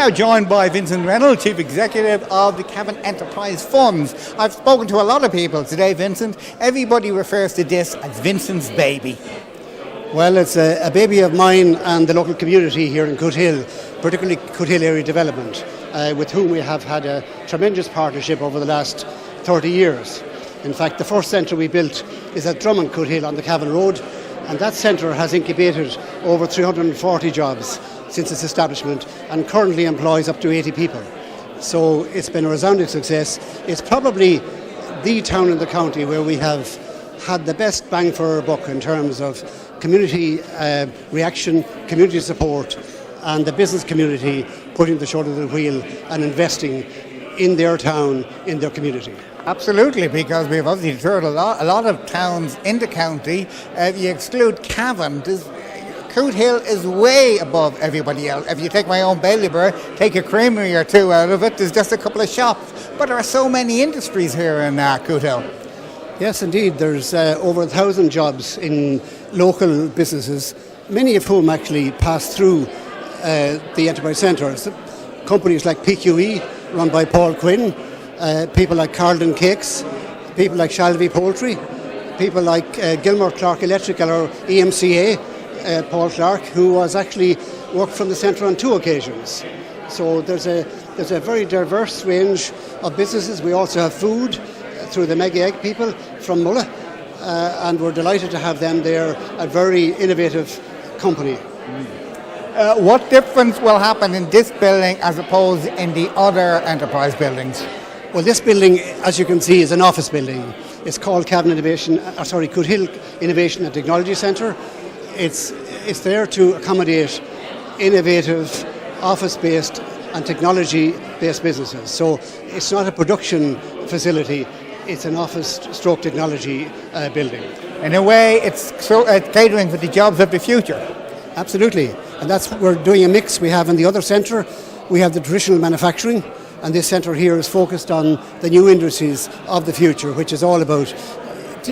Now joined by Vincent Reynolds, Chief Executive of the Cavan Enterprise Funds. I've spoken to a lot of people today, Vincent. Everybody refers to this as Vincent's baby. Well, it's a baby of mine and the local community here in Coothill, particularly Coothill Area Development, with whom we have had a tremendous partnership over the last 30 years. In fact, the first centre we built is at Drummond Coothill on the Cavan Road, and that centre has incubated over 340 jobs since its establishment and currently employs up to 80 people. So it's been a resounding success. It's probably the town in the county where we have had the best bang for our buck in terms of community reaction, community support, and the business community putting the shoulder to the wheel and investing in their town, in their community. Absolutely, because we've obviously toured a lot of towns in the county. If you exclude Cavan, Coothill is way above everybody else. If you take my own Bailieborough, take a creamery or two out of it, there's just a couple of shops. But there are so many industries here in Coothill. Yes, indeed. There's over 1,000 jobs in local businesses, many of whom actually pass through the enterprise centres. Companies like PQE, run by Paul Quinn, people like Colgan Cakes, people like Shalvey Poultry, people like Gilmore Clark Electrical or EMCA, Paul Clark, who was actually worked from the centre on 2 occasions. So there's a very diverse range of businesses. We also have food through the Mega Egg people from Mulla, and we're delighted to have them there, a very innovative company. What difference will happen in this building as opposed in the other enterprise buildings? Well, this building, as you can see, is an office building. It's called Coothill Innovation and Technology Centre. It's there to accommodate innovative, office-based and technology-based businesses. So it's not a production facility, it's an office-stroke technology building. In a way, it's catering for the jobs of the future. Absolutely, and we're doing a mix. We have in the other centre, we have the traditional manufacturing, and this centre here is focused on the new industries of the future, which is all about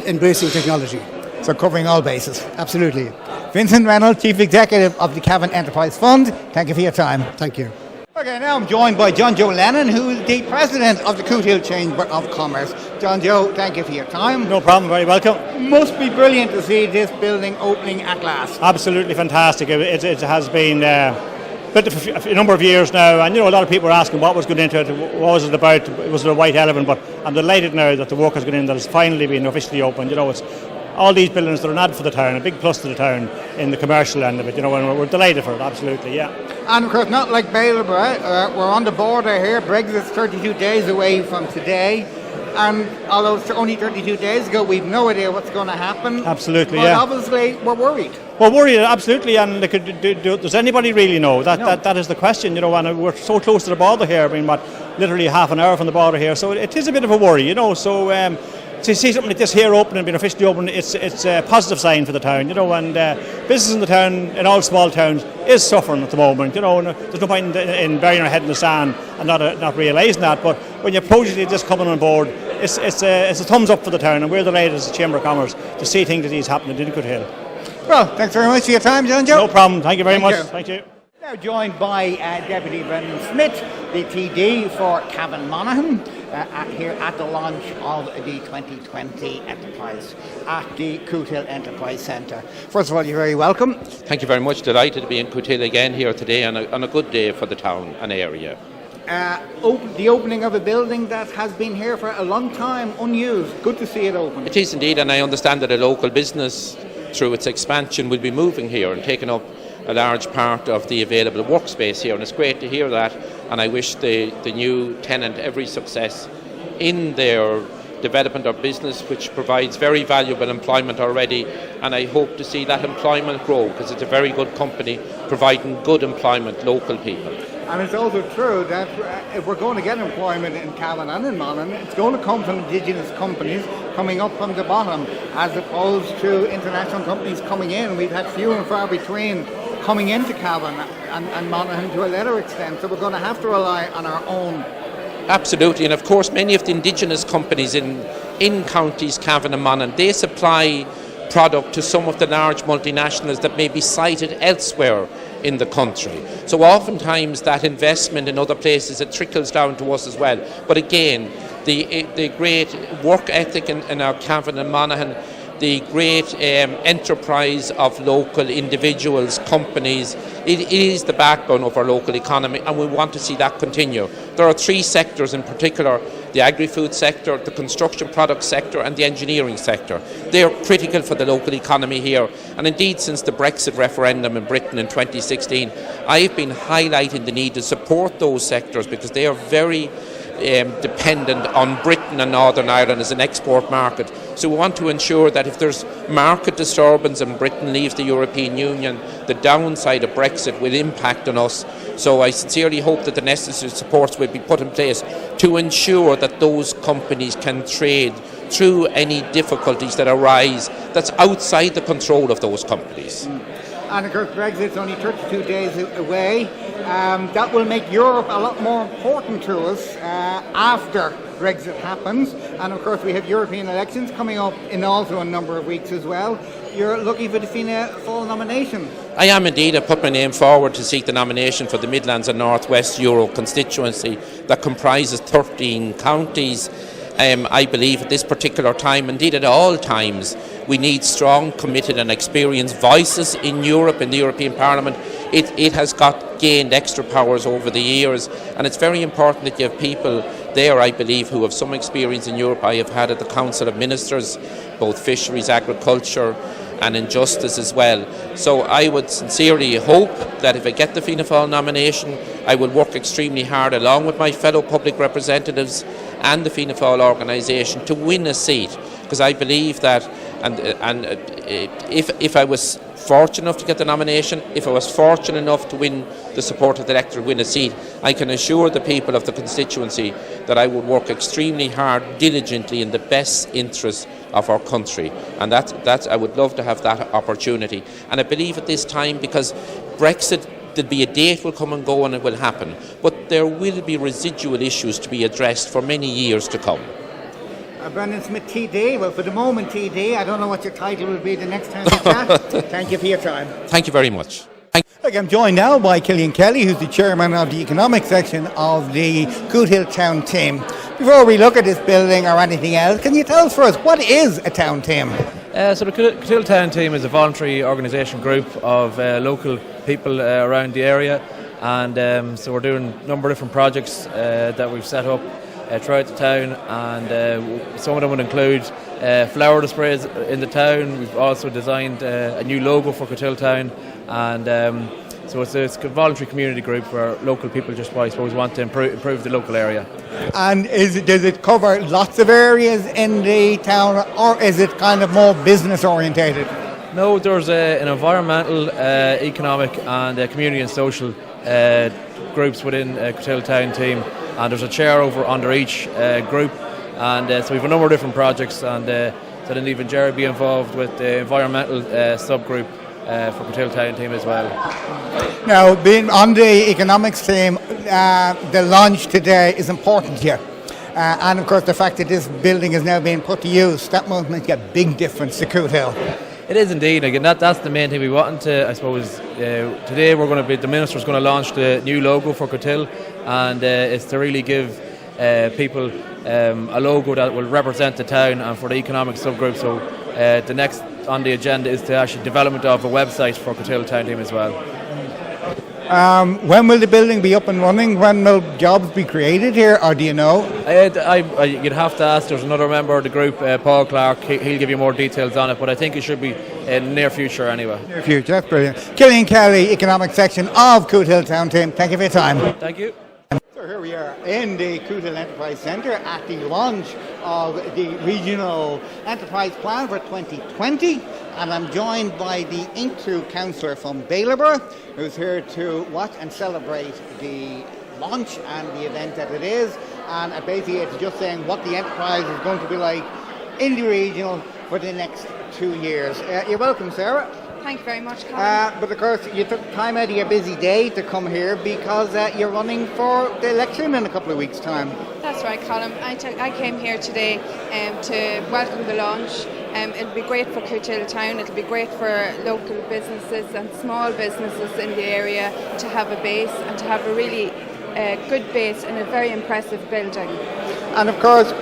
embracing technology. So covering all bases. Absolutely. Vincent Reynolds, Chief Executive of the Cavan Enterprise Fund. Thank you for your time. Thank you. Okay, now I'm joined by John Joe Lennon, who is the President of the Coothill Chamber of Commerce. John Joe, thank you for your time. No problem, very welcome. Must be brilliant to see this building opening at last. Absolutely fantastic. It has been built for a number of years now, and a lot of people are asking what was going into it, what was it about, was it a white elephant, but I'm delighted now that the work has gone in, that it's finally been officially opened. It's all these buildings that are an add for the town, a big plus to the town in the commercial end of it, and we're delighted for it, absolutely, yeah. And of course, not like Bailieborough, we're on the border here. Brexit's 32 days away from today, and although it's only 32 days ago, we've no idea what's going to happen. Absolutely, but obviously, we're worried. We're worried, absolutely, and does anybody really know? That is the question, and we're so close to the border here, literally half an hour from the border here, so it is a bit of a worry, so to see something like this here open and being officially open, it's a positive sign for the town, and business in the town, in all small towns, is suffering at the moment, and there's no point in burying our head in the sand and not realising that, but when you approach it just coming on board, it's a thumbs up for the town, and we're delighted as the Chamber of Commerce to see things like these happening in Coothill. Well, thanks very much for your time, John Joe. No problem, thank you very much. Thank you. Now joined by Deputy Brendan Smith, the TD for Cavan Monaghan, here at the launch of the 2020 Enterprise at the Coothill Enterprise Centre. First of all, you're very welcome. Thank you very much. Delighted to be in Coothill again here today on a good day for the town and area. The opening of a building that has been here for a long time, unused. Good to see it open. It is indeed, and I understand that a local business, through its expansion, will be moving here and taking up a large part of the available workspace here, and it's great to hear that, and I wish the new tenant every success in their development of business, which provides very valuable employment already, and I hope to see that employment grow, because it's a very good company providing good employment, local people. And it's also true that if we're going to get employment in Cavan and in Monaghan, it's going to come from indigenous companies coming up from the bottom, as opposed to international companies coming in. We've had few and far between coming into Cavan and Monaghan to a lesser extent, so we're going to have to rely on our own. Absolutely, and of course many of the indigenous companies in counties Cavan and Monaghan, they supply product to some of the large multinationals that may be sited elsewhere in the country. So oftentimes that investment in other places, it trickles down to us as well. But again, the great work ethic in our Cavan and Monaghan, the great enterprise of local individuals, companies, it is the backbone of our local economy, and we want to see that continue. There are three sectors in particular: the agri-food sector, the construction product sector and the engineering sector. They are critical for the local economy here, and indeed since the Brexit referendum in Britain in 2016, I've been highlighting the need to support those sectors because they are very dependent on Britain and Northern Ireland as an export market. So we want to ensure that if there's market disturbance and Britain leaves the European Union, the downside of Brexit will impact on us. So I sincerely hope that the necessary supports will be put in place to ensure that those companies can trade through any difficulties that arise that's outside the control of those companies. And of course Brexit's only 32 days away. That will make Europe a lot more important to us after Brexit happens. And of course we have European elections coming up in also a number of weeks as well. You're looking for the Fianna Fáil nomination. I am indeed. I put my name forward to seek the nomination for the Midlands and North West Euro constituency that comprises 13 counties. I believe at this particular time, indeed at all times, we need strong, committed and experienced voices in Europe, in the European Parliament. It has gained extra powers over the years, and it's very important that you have people there, I believe, who have some experience in Europe. I have had at the Council of Ministers, both fisheries, agriculture and in justice as well. So I would sincerely hope that if I get the Fianna Fáil nomination, I will work extremely hard along with my fellow public representatives and the Fianna Fáil organisation to win a seat, because I believe that, and if I was fortunate enough to get the nomination, if I was fortunate enough to win the support of the electorate, win a seat, I can assure the people of the constituency that I would work extremely hard, diligently, in the best interest of our country, and that's I would love to have that opportunity. And I believe at this time, because Brexit, there'll be a date will come and go and it will happen, but there will be residual issues to be addressed for many years to come. Brendan Smith, TD. Well, for the moment, TD. I don't know what your title will be the next time we chat. Thank you for your time. Thank you very much. I'm joined now by Cillian Kelly, who's the chairman of the economic section of the Cootehill Town Team. Before we look at this building or anything else, can you tell us first, what is a town team? So the Cootehill Town Team is a voluntary organisation group of local people around the area, and so we're doing a number of different projects that we've set up throughout the town, and some of them would include flower displays in the town. We've also designed a new logo for Cootehill Town, and so it's a voluntary community group where local people just, I suppose, want to improve the local area. And does it cover lots of areas in the town, or is it kind of more business orientated? No, there's an environmental, economic and community and social groups within Cootehill Town Team, and there's a chair under each group, and so we have a number of different projects, and so then even Jerry be involved with the environmental subgroup for Cootehill Town Team as well. Now, being on the economics team, the launch today is important here. And of course the fact that this building is now being put to use, that must make a big difference to Cootehill. It is indeed. Again, that's the main thing we want to, I suppose, today the Minister's going to launch the new logo for Cootehill, and it's to really give people a logo that will represent the town and for the economic subgroup. So the next on the agenda is to actually development of a website for Cootehill Town Team as well. When will the building be up and running? When will jobs be created here, or do you know? You'd have to ask. There's another member of the group, Paul Clark. He'll give you more details on it, but I think it should be in the near future anyway. Near future, that's brilliant. Cillian Kelly, economic section of Cootehill Town Team. Thank you for your time. Thank you. So here we are in the Cootehill Enterprise Centre at the launch of the Regional Enterprise Plan for 2020, and I'm joined by the Inc2 councillor from Bailieborough, who's here to watch and celebrate the launch and the event that it is, and basically it's just saying what the enterprise is going to be like in the regional for the next 2 years. You're welcome, Sarah. Thank you very much, Colm. But of course, you took time out of your busy day to come here because you're running for the election in a couple of weeks' time. That's right, Colm. I came here today to welcome the launch. It'll be great for Coothill Town, it'll be great for local businesses and small businesses in the area to have a base and to have a really good base in a very impressive building. And of course,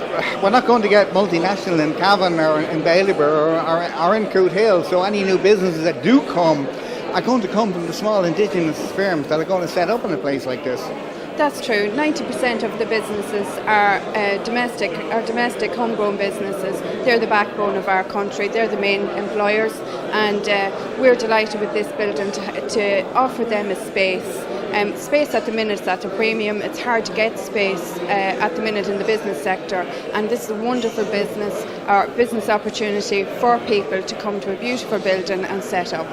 we're not going to get multinational in Cavan or in Ballybor or in Coothill, so any new businesses that do come are going to come from the small indigenous firms that are going to set up in a place like this. That's true. 90% of the businesses are domestic homegrown businesses. They're the backbone of our country. They're the main employers, and we're delighted with this building to offer them a space. Space at the minute is at a premium. It's hard to get space at the minute in the business sector, and this is a wonderful business opportunity for people to come to a beautiful building and set up.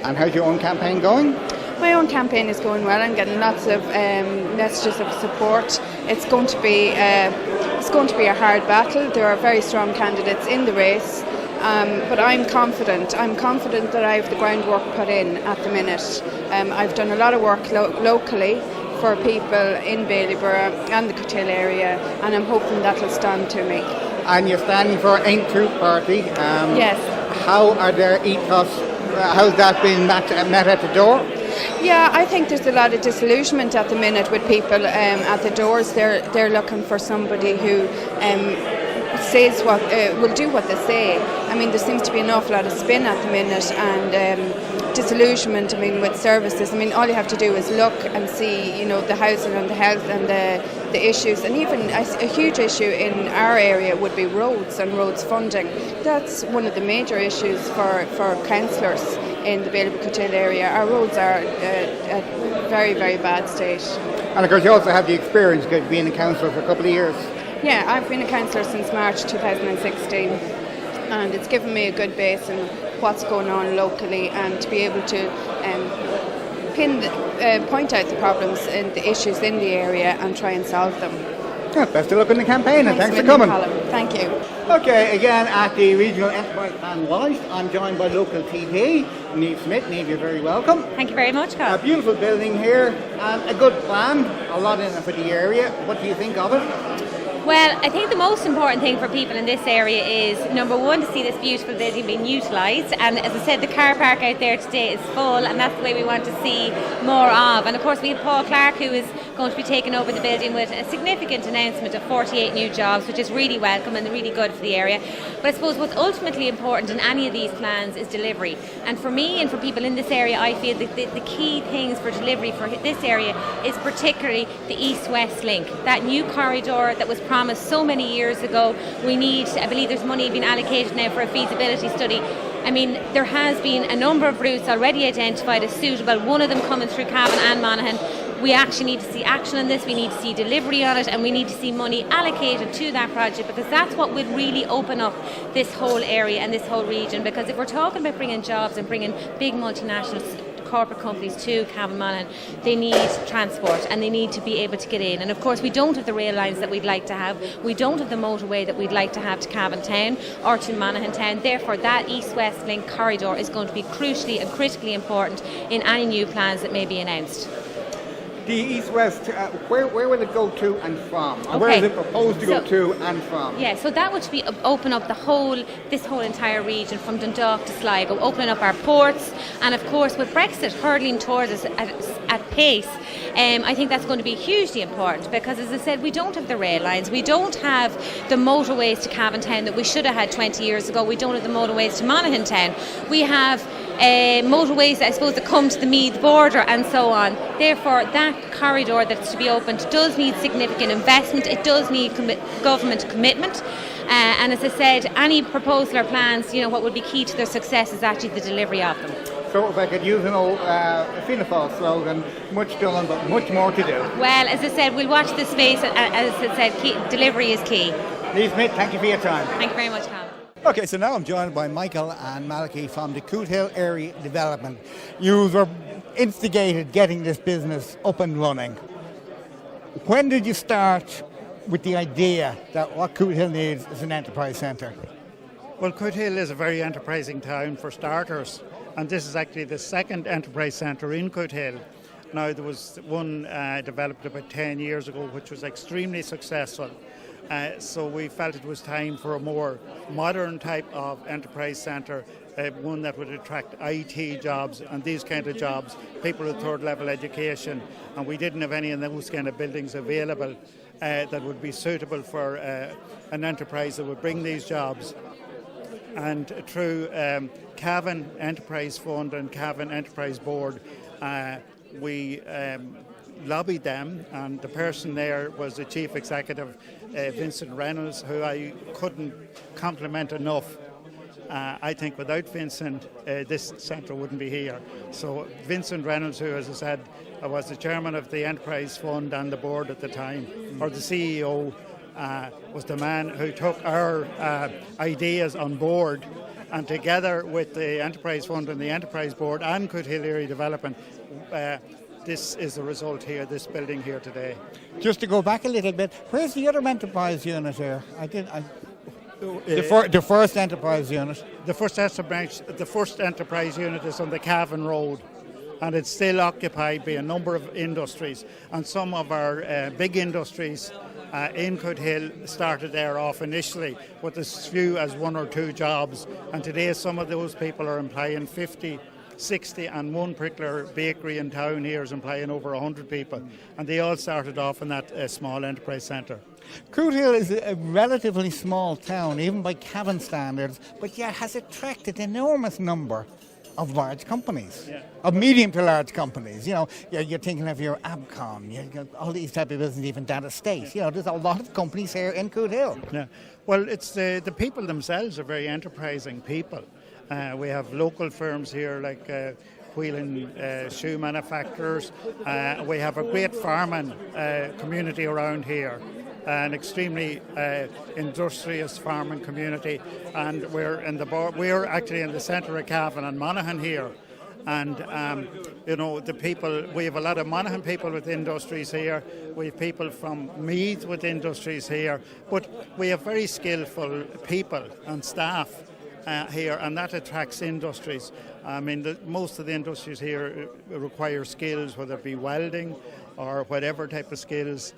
And how's your own campaign going? My own campaign is going well. I'm getting lots of messages of support. It's going to be a hard battle. There are very strong candidates in the race, but I'm confident. I'm confident that I have the groundwork put in at the minute. I've done a lot of work locally for people in Ballybor and the Coothill area, and I'm hoping that'll stand to me. And you're standing for Ain't True Party. Yes. How are their ethos? How's that been met at the door? Yeah, I think there's a lot of disillusionment at the minute with people at the doors. They're looking for somebody who says what will do what they say. I mean, there seems to be an awful lot of spin at the minute and disillusionment. I mean, with services. I mean, all you have to do is look and see, the housing and the health and the issues, and even a huge issue in our area would be roads and roads funding. That's one of the major issues for councillors in the Ballybor-Coothill area. Our roads are at a very, very bad state. And of course you also have the experience of being a councillor for a couple of years. Yeah, I've been a councillor since March 2016, and it's given me a good base in what's going on locally, and to be able to point out the problems and the issues in the area and try and solve them. Yeah, best of luck in the campaign, and thanks for coming. Colm. Thank you. Okay, again at the Regional Enterprise Plan Wallis, I'm joined by local TD, Niamh Smith. Niamh, you're very welcome. Thank you very much, Colm. A beautiful building here, and a good plan, a lot in it for the area. What do you think of it? Well, I think the most important thing for people in this area is, number one, to see this beautiful building being utilised. And as I said, the car park out there today is full, and that's the way we want to see more of. And of course, we have Paul Clark, who is going to be taking over the building with a significant announcement of 48 new jobs, which is really welcome and really good for the area. But I suppose what's ultimately important in any of these plans is delivery. And for me and for people in this area, I feel that the key things for delivery for this area is particularly the east-west link. That new corridor that was promised so many years ago. I believe there's money being allocated now for a feasibility study. I mean, there has been a number of routes already identified as suitable, one of them coming through Cavan and Monaghan. We actually need to see action on this, we need to see delivery on it, and we need to see money allocated to that project, because that's what will really open up this whole area and this whole region. Because if we're talking about bringing jobs and bringing big multinational corporate companies to Cavan Monaghan, they need transport and they need to be able to get in. And of course we don't have the rail lines that we'd like to have, we don't have the motorway that we'd like to have to Cavan Town or to Monaghan Town. Therefore that east-west link corridor is going to be crucially and critically important in any new plans that may be announced. The east-west, where will it go to and from? Okay. Where is it proposed to go to and from? Yeah, so that would be open up this whole entire region from Dundalk to Sligo, opening up our ports, and of course with Brexit hurtling towards us at pace, I think that's going to be hugely important, because as I said, we don't have the rail lines, we don't have the motorways to Cavan Town that we should have had 20 years ago, we don't have the motorways to Monaghan Town, we have motorways, I suppose, that come to the Meath border and so on. Therefore, that corridor that's to be opened does need significant investment, it does need government commitment, and as I said, any proposal or plans, what would be key to their success is actually the delivery of them. So if I could use an old Fianna Fáil slogan, much done but much more to do. Well, as I said, we'll watch this space, and as I said, delivery is key. Niamh Smith, thank you for your time. Thank you very much, Colm. Okay, so now I'm joined by Michael and Malachy from the Coothill Area Development. You were instigated getting this business up and running. When did you start with the idea that what Coothill needs is an enterprise centre? Well, Coothill is a very enterprising town for starters. and this is actually the second enterprise centre in Coothill. Now, there was one developed about 10 years ago, which was extremely successful. So we felt it was time for a more modern type of enterprise centre, one that would attract IT jobs and these kind of jobs, people with third level education, and we didn't have any of those kind of buildings available that would be suitable for an enterprise that would bring these jobs. And through Cavan Enterprise Fund and Cavan Enterprise Board, we lobbied them, and the person there was the Chief Executive, Vincent Reynolds, who I couldn't compliment enough. I think without Vincent, this centre wouldn't be here. So Vincent Reynolds, who, as I said, was the chairman of the Enterprise Fund and the board at the time, or the CEO, was the man who took our ideas on board, and together with the Enterprise Fund and the Enterprise Board and Coothill Area Development, this is the result here, this building here today. Just to go back a little bit, where's the other enterprise unit here? The first enterprise unit. The first enterprise unit is on the Cavan Road, and it's still occupied by a number of industries. And some of our big industries in Coothill started there off initially with as few as 1 or 2 jobs. And today some of those people are employing 50, 60, and one particular bakery in town here is employing over 100 people. And they all started off in that small enterprise centre. Coothill is a relatively small town, even by Cavan standards, but yet has attracted an enormous number of large companies, of medium to large companies. You know, you're thinking of your Abcom, all these type of businesses, even Data State. You know, there's a lot of companies here in Coothill. Yeah, well, it's the people themselves are very enterprising people. We have local firms here like Whelan shoe manufacturers. We have a great farming community around here, an extremely industrious farming community, and we're actually in the centre of Cavan and Monaghan here. And the people, we have a lot of Monaghan people with industries here, we have people from Meath with industries here, but we have very skillful people and staff here, and that attracts industries. I mean, most of the industries here require skills, whether it be welding or whatever type of skills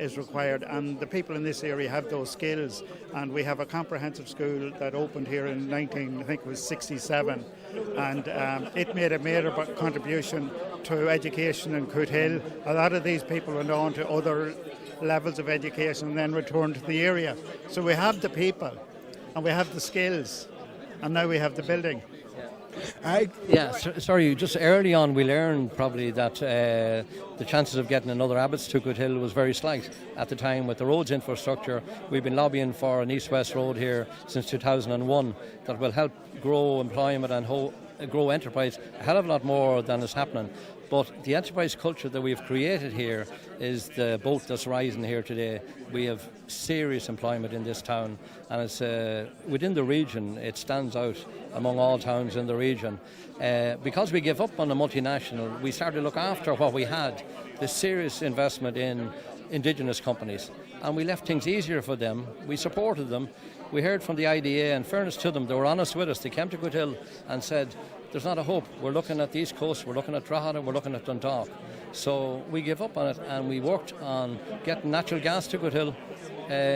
is required, and the people in this area have those skills. And we have a comprehensive school that opened here in 1967, and it made a major contribution to education in Coothill. A lot of these people went on to other levels of education and then returned to the area. So we have the people and we have the skills, and now we have the building. Sorry, just early on we learned probably that the chances of getting another Abbots to Coothill was very slight at the time with the roads infrastructure. We've been lobbying for an east-west road here since 2001 that will help grow employment and grow enterprise a hell of a lot more than is happening. But the enterprise culture that we've created here is the boat that's rising here today. We have serious employment in this town, and it's within the region it stands out among all towns in the region. Because we gave up on the multinational, we started to look after what we had, the serious investment in indigenous companies, and we left things easier for them. We supported them. We heard from the IDA, in fairness to them, they were honest with us. They came to Coothill and said, there's not a hope. We're looking at the East Coast, we're looking at Drogheda, we're looking at Dundalk. So we gave up on it, and we worked on getting natural gas to Coothill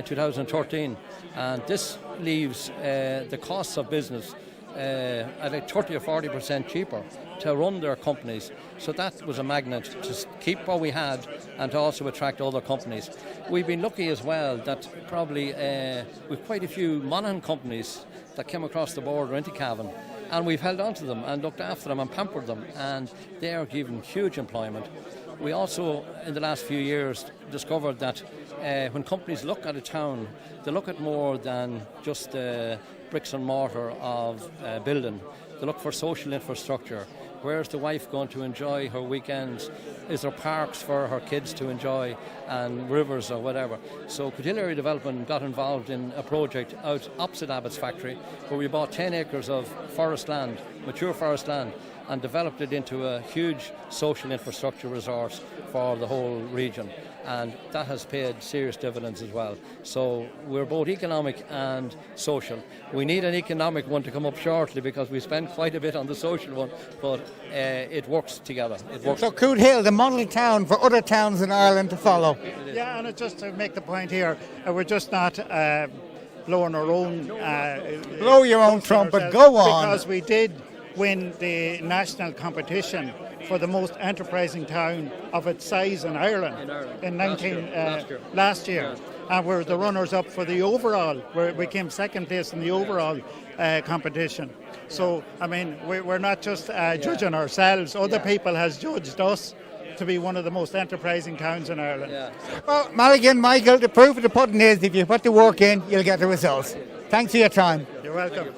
2013. And this leaves the costs of business at like 30 or 40% cheaper to run their companies. So that was a magnet to keep what we had and to also attract other companies. We've been lucky as well that probably with quite a few Monaghan companies that came across the border into Cavan, and we've held on to them and looked after them and pampered them, and they are given huge employment. We also, in the last few years, discovered that when companies look at a town, they look at more than just the bricks and mortar of building. They look for social infrastructure. Where's the wife going to enjoy her weekends? Is there parks for her kids to enjoy, and rivers or whatever? So Coothill Area Development got involved in a project out opposite Abbott's factory where we bought 10 acres of forest land, mature forest land, and developed it into a huge social infrastructure resource for the whole region. And that has paid serious dividends as well. So we're both economic and social. We need an economic one to come up shortly because we spend quite a bit on the social one, but it works together. It works. So Coot Hill, the model town for other towns in Ireland to follow. Yeah, and just to make the point here, we're just not blowing our own... Blow your own trumpet, go on. Because we did win the national competition for the most enterprising town of its size in Ireland last year. And we're the runners-up for the overall. We came second place in the overall competition. So, I mean, we're not just judging ourselves. Other people has judged us to be one of the most enterprising towns in Ireland. Yeah. Well, Mulligan, Michael, the proof of the pudding is if you put the work in, you'll get the results. Thanks for your time. You're welcome.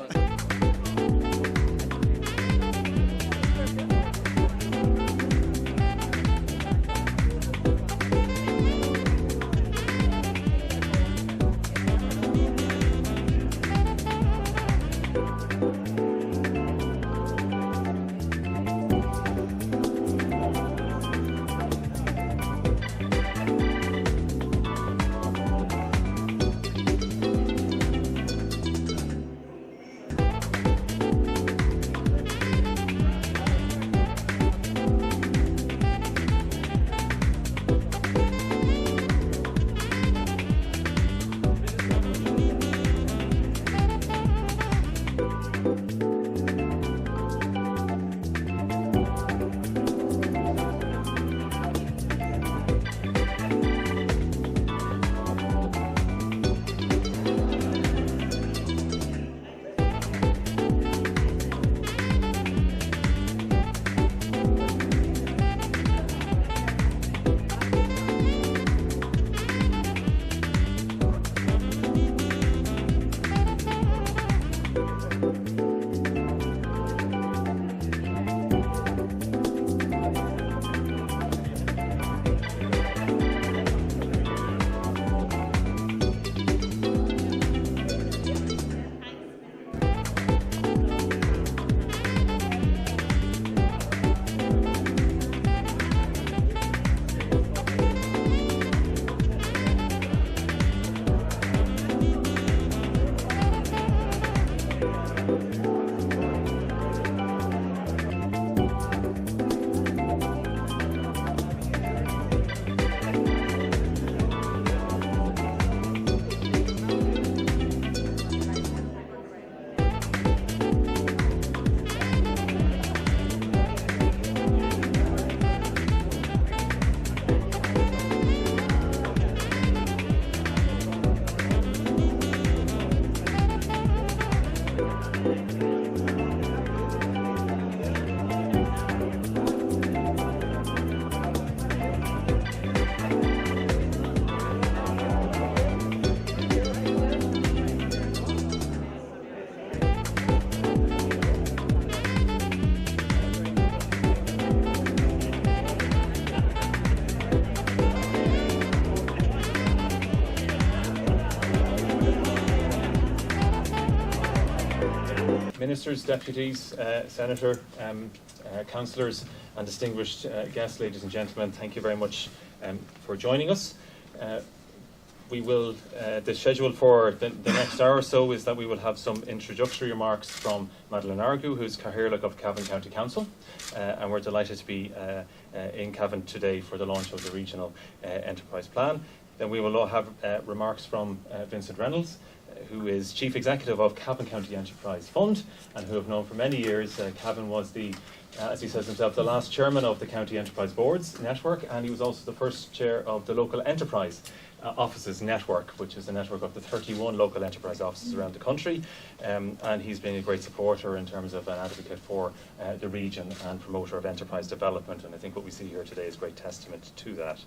Ministers, deputies, Senator, councillors and distinguished guests, ladies and gentlemen, thank you very much for joining us. The schedule for the next hour or so is that we will have some introductory remarks from Madeleine Argu, who's Cathaoirleach of Cavan County Council, and we're delighted to be in Cavan today for the launch of the Regional Enterprise Plan. Then we will have remarks from Vincent Reynolds, who is Chief Executive of Cavan County Enterprise Fund, and who have known for many years. Cavan was as he says himself, the last chairman of the County Enterprise Boards Network, and he was also the first chair of the Local Enterprise Offices Network, which is a network of the 31 local enterprise offices around the country, and he's been a great supporter in terms of an advocate for the region and promoter of enterprise development, and I think what we see here today is great testament to that.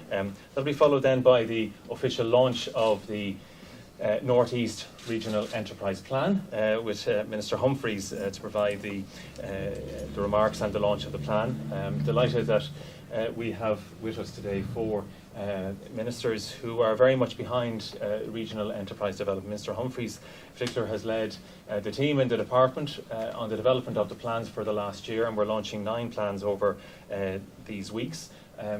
That'll be followed then by the official launch of the North East Regional Enterprise Plan with Minister Humphreys to provide the remarks and the launch of the plan. Delighted that we have with us today 4 ministers who are very much behind regional enterprise development. Minister Humphreys in particular has led the team in the department on the development of the plans for the last year, and we're launching 9 plans over these weeks,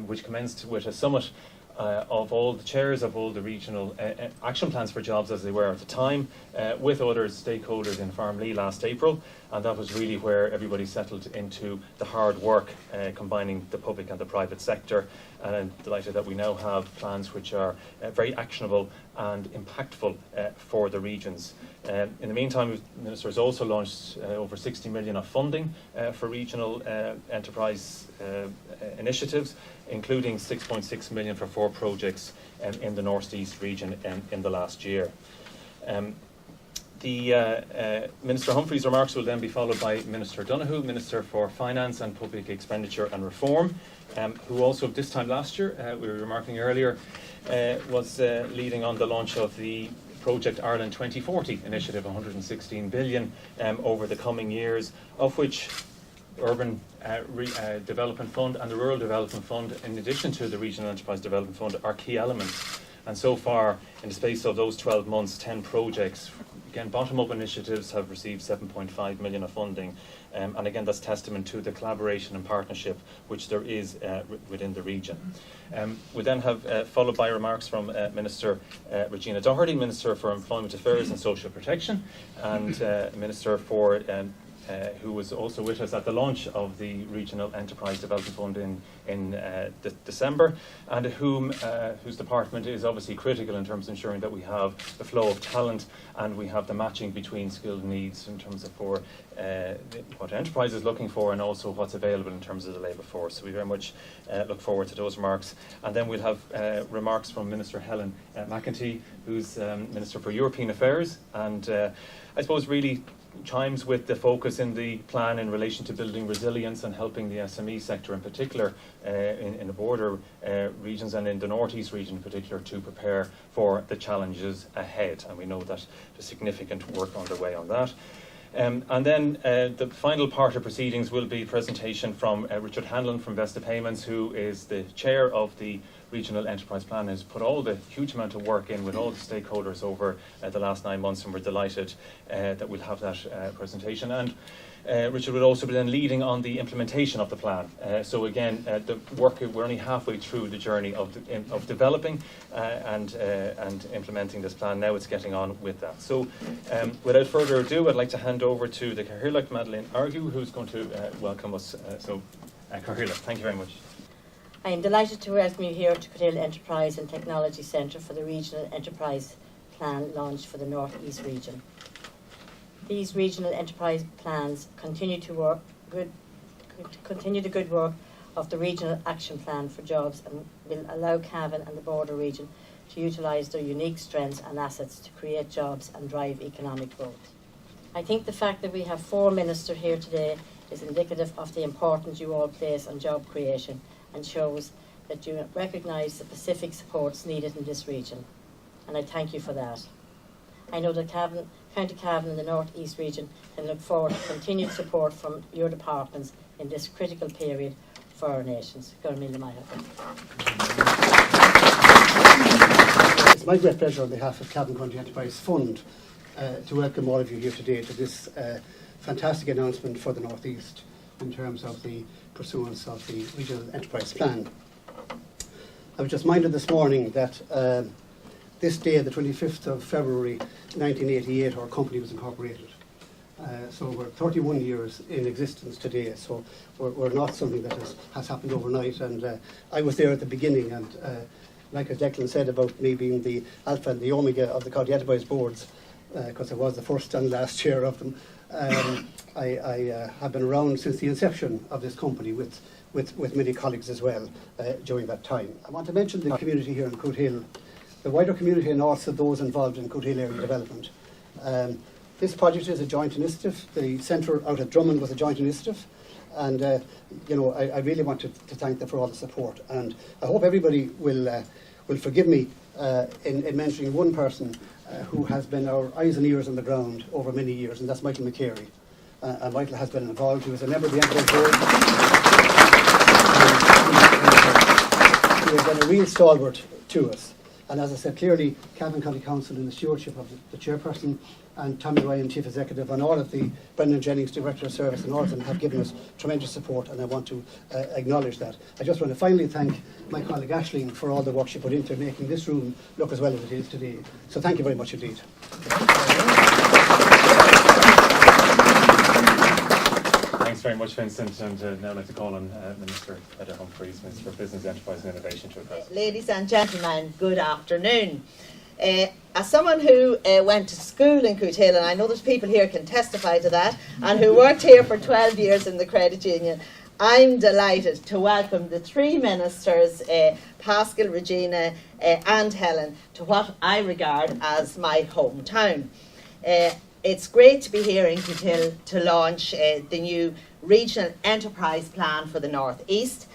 which commenced with a summit of all the chairs of all the regional action plans for jobs as they were at the time, with other stakeholders in Farmley last April, and that was really where everybody settled into the hard work combining the public and the private sector, and I'm delighted that we now have plans which are very actionable and impactful for the regions. In the meantime, the Minister has also launched over 60 million of funding for regional enterprise initiatives, including 6.6 million for 4 projects in the North East region in the last year. Minister Humphreys' remarks will then be followed by Minister Donoghue, Minister for Finance and Public Expenditure and Reform, who also this time last year, we were remarking earlier, was leading on the launch of the Project Ireland 2040 initiative, 116 billion over the coming years, of which Urban Development Fund and the Rural Development Fund, in addition to the Regional Enterprise Development Fund, are key elements. And so far, in the space of those 12 months, 10 projects, again, bottom-up initiatives have received 7.5 million of funding. And again, that's testament to the collaboration and partnership which there is within the region. We then have, followed by remarks from Minister Regina Doherty, Minister for Employment Affairs and Social Protection, and Minister for who was also with us at the launch of the Regional Enterprise Development Fund in December, and whose department is obviously critical in terms of ensuring that we have the flow of talent and we have the matching between skilled needs in terms of for what enterprise is looking for and also what's available in terms of the labour force. So we very much look forward to those remarks. And then we'll have remarks from Minister Helen McEntee, who's Minister for European Affairs, and I suppose really chimes with the focus in the plan in relation to building resilience and helping the SME sector in particular in the border regions and in the North East region in particular to prepare for the challenges ahead. And we know that there's significant work underway on that. And then the final part of proceedings will be a presentation from Richard Hanlon from Vesta Payments, who is the chair of the Regional Enterprise Plan, has put all the huge amount of work in with all the stakeholders over the last 9 months, and we're delighted that we'll have that presentation. And Richard will also be then leading on the implementation of the plan. So again, the work, we're only halfway through the journey of developing and implementing this plan. Now it's getting on with that. So without further ado, I'd like to hand over to the Cathaoirleach, Madeleine Argue, who's going to welcome us. Cathaoirleach, thank you very much. I am delighted to welcome you here to Colgan Enterprise and Technology Centre for the Regional Enterprise Plan launched for the North East region. These regional enterprise plans continue the good work of the Regional Action Plan for Jobs and will allow Cavan and the border region to utilise their unique strengths and assets to create jobs and drive economic growth. I think the fact that we have 4 ministers here today is indicative of the importance you all place on job creation and shows that you recognise the specific supports needed in this region. And I thank you for that. I know that County Cavan and the North East region can look forward to continued support from your departments in this critical period for our nations. It's my great pleasure on behalf of Cavan County Enterprise Fund to welcome all of you here today to this fantastic announcement for the North East in terms of the pursuance of the Regional Enterprise Plan. I was just minded this morning that this day, the 25th of February 1988, our company was incorporated. So we're 31 years in existence today, so we're not something that has happened overnight. And I was there at the beginning, and like as Declan said about me being the alpha and the omega of the County Enterprise boards, because I was the first and last chair of them, I have been around since the inception of this company with many colleagues as well during that time. I want to mention the community here in Coothill, the wider community, and also those involved in Coothill area development. This project is a joint initiative. The centre out at Drummond was a joint initiative, and I really want to thank them for all the support. And I hope everybody will forgive me in mentioning one person who has been our eyes and ears on the ground over many years, and that's Michael McCary. And Michael has been involved. He was a member of the Enterprise Board. have been a real stalwart to us. And as I said, clearly, Cavan County Council in the stewardship of the chairperson and Tommy Ryan, Chief Executive, and all of the Brendan Jennings, Director of Service, and all of them have given us tremendous support, and I want to acknowledge that. I just want to finally thank my colleague Aisling for all the work she put into making this room look as well as it is today. So thank you very much indeed. Thanks very much, Vincent, and now I'd like to call on Minister Heather Humphreys, Minister for Business, Enterprise and Innovation to address. Ladies and gentlemen, good afternoon. As someone who went to school in Cootehill, and I know there's people here can testify to that, and who worked here for 12 years in the credit union, I'm delighted to welcome the three ministers, Pascal, Regina and Helen, to what I regard as my hometown. It's great to be here in Cootehill to launch the new Regional Enterprise Plan for the North East.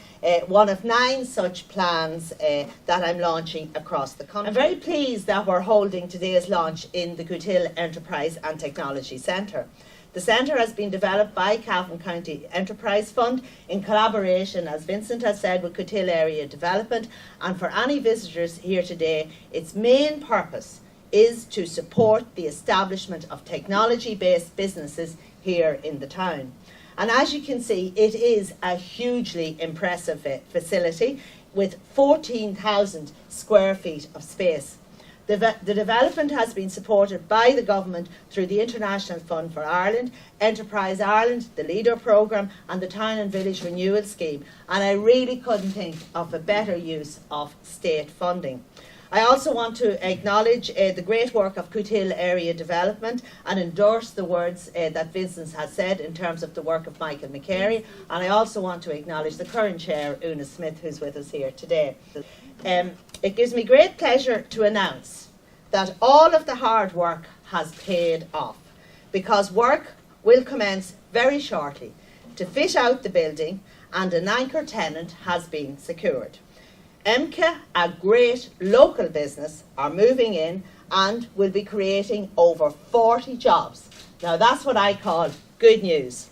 One of 9 such plans that I'm launching across the country. I'm very pleased that we're holding today's launch in the Cootehill Enterprise and Technology Centre. The centre has been developed by Cavan County Enterprise Fund in collaboration, as Vincent has said, with Cootehill Area Development, and for any visitors here today, its main purpose is to support the establishment of technology-based businesses here in the town. And as you can see, it is a hugely impressive facility with 14,000 square feet of space. The development has been supported by the government through the International Fund for Ireland, Enterprise Ireland, the LEADER programme and the Town and Village Renewal Scheme. And I really couldn't think of a better use of state funding. I also want to acknowledge the great work of Cootehill Area Development and endorse the words that Vincent has said in terms of the work of Michael McCary. And I also want to acknowledge the current chair, Una Smith, who's with us here today. It gives me great pleasure to announce that all of the hard work has paid off, because work will commence very shortly to fit out the building and an anchor tenant has been secured. MCA, a great local business, are moving in and will be creating over 40 jobs. Now that's what I call good news.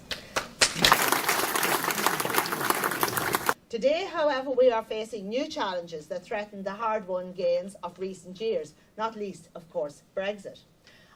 Today, however, we are facing new challenges that threaten the hard-won gains of recent years, not least, of course, Brexit.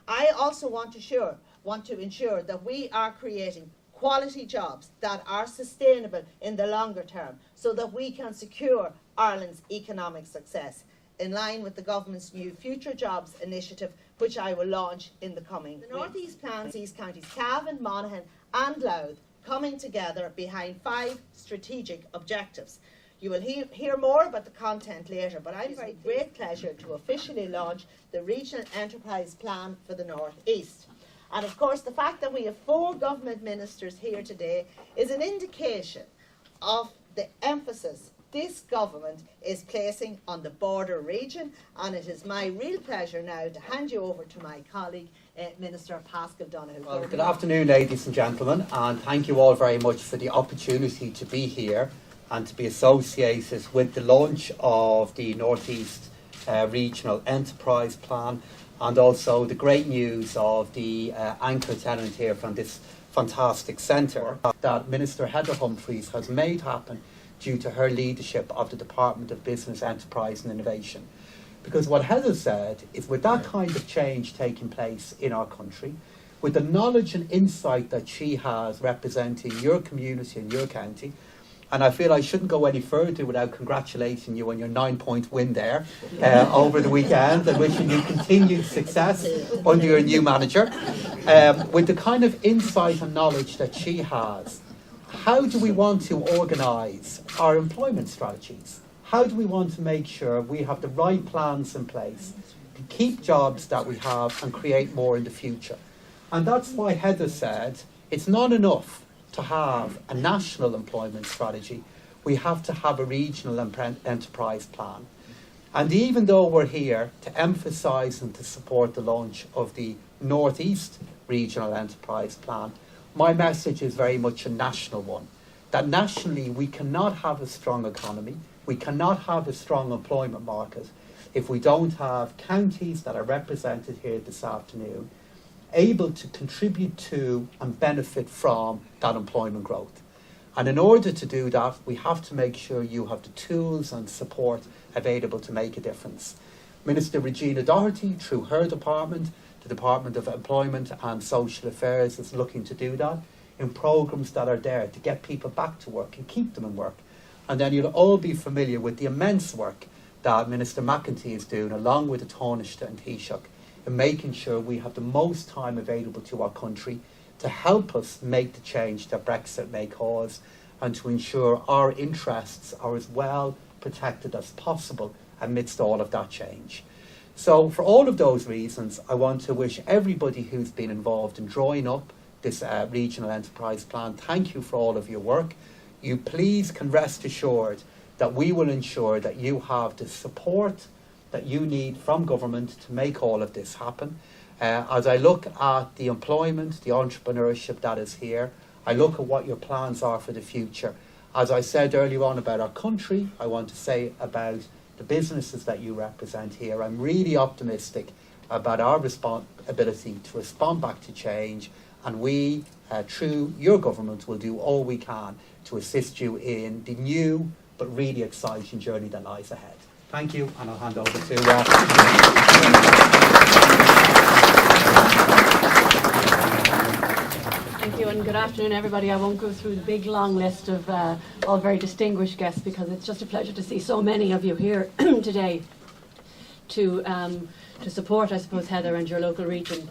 I also want to ensure that we are creating quality jobs that are sustainable in the longer term so that we can secure Ireland's economic success in line with the government's new Future Jobs initiative, which I will launch in the coming week. The North East plans East counties Cavan, Monaghan and Louth coming together behind 5 strategic objectives. You will hear more about the content later, but I'm very great pleasure to officially launch the Regional Enterprise Plan for the North East. And of course, the fact that we have 4 government ministers here today is an indication of the emphasis this government is placing on the border region, and it is my real pleasure now to hand you over to my colleague, Minister Pascal Donoghue. Well, good afternoon, ladies and gentlemen, and thank you all very much for the opportunity to be here and to be associated with the launch of the North East Regional Enterprise Plan, and also the great news of the anchor tenant here from this fantastic centre that Minister Heather Humphreys has made happen due to her leadership of the Department of Business, Enterprise and Innovation. Because what Heather said is, with that kind of change taking place in our country, with the knowledge and insight that she has representing your community and your county, and I feel I shouldn't go any further without congratulating you on your 9-point win there over the weekend, and wishing you continued success under your new manager. With the kind of insight and knowledge that she has, how do we want to organise our employment strategies? How do we want to make sure we have the right plans in place to keep jobs that we have and create more in the future? And that's why Heather said it's not enough to have a national employment strategy. We have to have a regional enterprise plan. And even though we're here to emphasise and to support the launch of the North East Regional Enterprise Plan, my message is very much a national one. That nationally we cannot have a strong economy, we cannot have a strong employment market if we don't have counties that are represented here this afternoon able to contribute to and benefit from that employment growth. And in order to do that, we have to make sure you have the tools and support available to make a difference. Minister Regina Doherty, through her department, the Department of Employment and Social Affairs, is looking to do that in programmes that are there to get people back to work and keep them in work. And then you'll all be familiar with the immense work that Minister McEntee is doing, along with the Taoiseach and Taoiseach, in making sure we have the most time available to our country to help us make the change that Brexit may cause, and to ensure our interests are as well protected as possible amidst all of that change. So for all of those reasons, I want to wish everybody who's been involved in drawing up this regional enterprise plan, thank you for all of your work. You please can rest assured that we will ensure that you have the support that you need from government to make all of this happen. As I look at the employment, the entrepreneurship that is here, I look at what your plans are for the future. As I said earlier on about our country, I want to say about the businesses that you represent here. I'm really optimistic about our ability to respond back to change, and we, through your government, will do all we can to assist you in the new but really exciting journey that lies ahead. Thank you, and I'll hand over to Thank you, and good afternoon, everybody. I won't go through the big, long list of all very distinguished guests, because it's just a pleasure to see so many of you here today to support, I suppose, Heather and your local region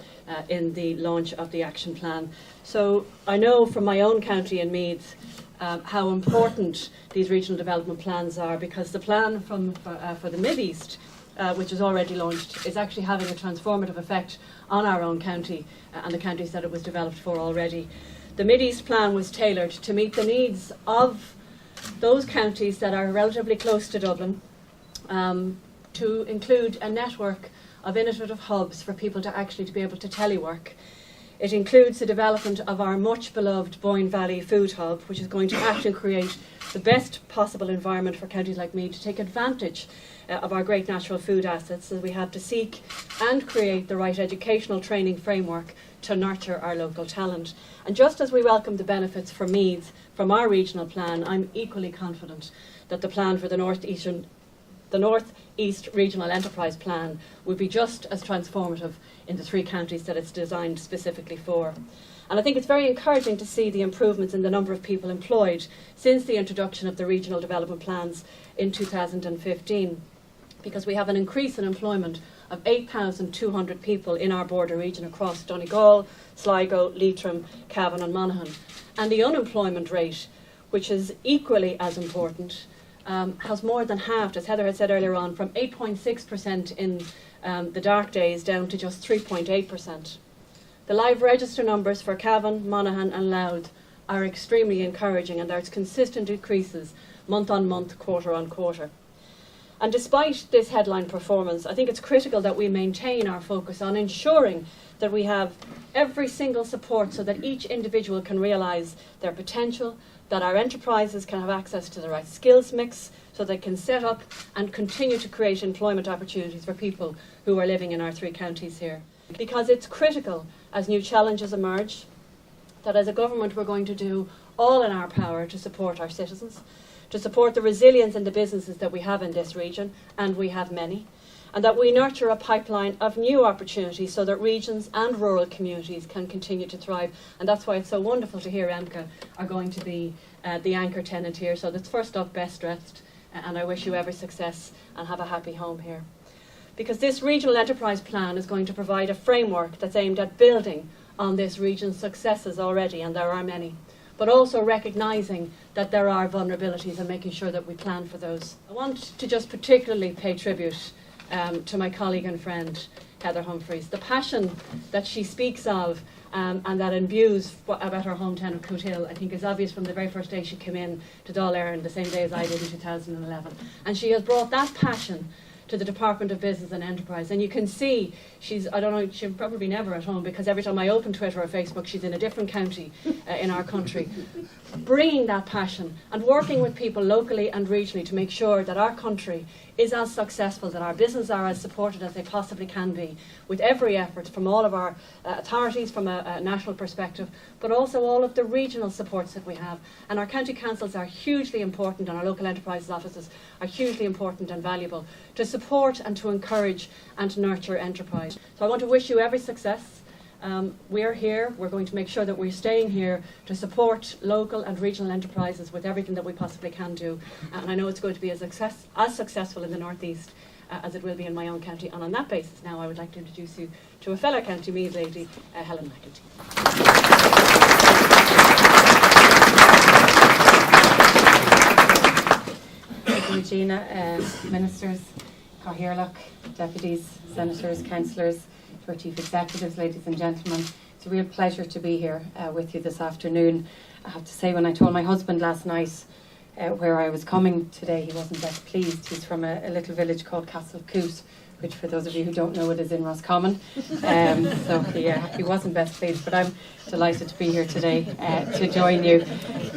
in the launch of the action plan. So I know from my own county in Meath how important these regional development plans are, because the plan for the Mid-East, which is already launched, is actually having a transformative effect on our own county and the counties that it was developed for already. The Mid-East plan was tailored to meet the needs of those counties that are relatively close to Dublin, to include a network of innovative hubs for people to actually be able to telework. It includes the development of our much beloved Boyne Valley Food Hub, which is going to actually create the best possible environment for counties like Meath to take advantage of our great natural food assets, that we have to seek and create the right educational training framework to nurture our local talent. And just as we welcome the benefits for Meath from our regional plan, I'm equally confident that the plan for the North East Regional Enterprise Plan will be just as transformative in the three counties that it's designed specifically for. And I think it's very encouraging to see the improvements in the number of people employed since the introduction of the regional development plans in 2015, because we have an increase in employment of 8,200 people in our border region across Donegal, Sligo, Leitrim, Cavan and Monaghan. And the unemployment rate, which is equally as important, has more than halved, as Heather had said earlier on, from 8.6% in the dark days down to just 3.8%. The live register numbers for Cavan, Monaghan and Louth are extremely encouraging, and there's consistent increases month on month, quarter on quarter. And despite this headline performance, I think it's critical that we maintain our focus on ensuring that we have every single support so that each individual can realise their potential, that our enterprises can have access to the right skills mix so they can set up and continue to create employment opportunities for people who are living in our three counties here. Because it's critical, as new challenges emerge, that as a government we're going to do all in our power to support our citizens, to support the resilience in the businesses that we have in this region, and we have many, and that we nurture a pipeline of new opportunities so that regions and rural communities can continue to thrive. And that's why it's so wonderful to hear EMCA are going to be the anchor tenant here. So that's first up, best dressed, and I wish you every success and have a happy home here. Because this regional enterprise plan is going to provide a framework that's aimed at building on this region's successes already, and there are many, but also recognising that there are vulnerabilities and making sure that we plan for those. I want to just particularly pay tribute to my colleague and friend, Heather Humphreys. The passion that she speaks of and that imbues about her hometown of Cootehill, I think is obvious from the very first day she came in to Dáil Éireann, the same day as I did in 2011. And she has brought that passion to the Department of Business and Enterprise. And you can see she's probably never at home, because every time I open Twitter or Facebook, she's in a different county in our country, bringing that passion and working with people locally and regionally to make sure that our country is as successful, that our businesses are as supported as they possibly can be, with every effort from all of our authorities from a national perspective, but also all of the regional supports that we have. And our county councils are hugely important, and our local enterprises offices are hugely important and valuable to support and to encourage and to nurture enterprise. So I want to wish you every success. We're here, we're going to make sure that we're staying here to support local and regional enterprises with everything that we possibly can do. And I know it's going to be as successful in the North East as it will be in my own county. And on that basis now I would like to introduce you to a fellow County Meath lady, Helen McEntee. Thank you, Regina. Ministers, Cathaoirleach, deputies, senators, councillors, to our chief executives, ladies and gentlemen. It's a real pleasure to be here with you this afternoon. I have to say, when I told my husband last night where I was coming today, he wasn't best pleased. He's from a little village called Castlecoot, which, for those of you who don't know it, is in Roscommon. So he wasn't best pleased, but I'm delighted to be here today to join you.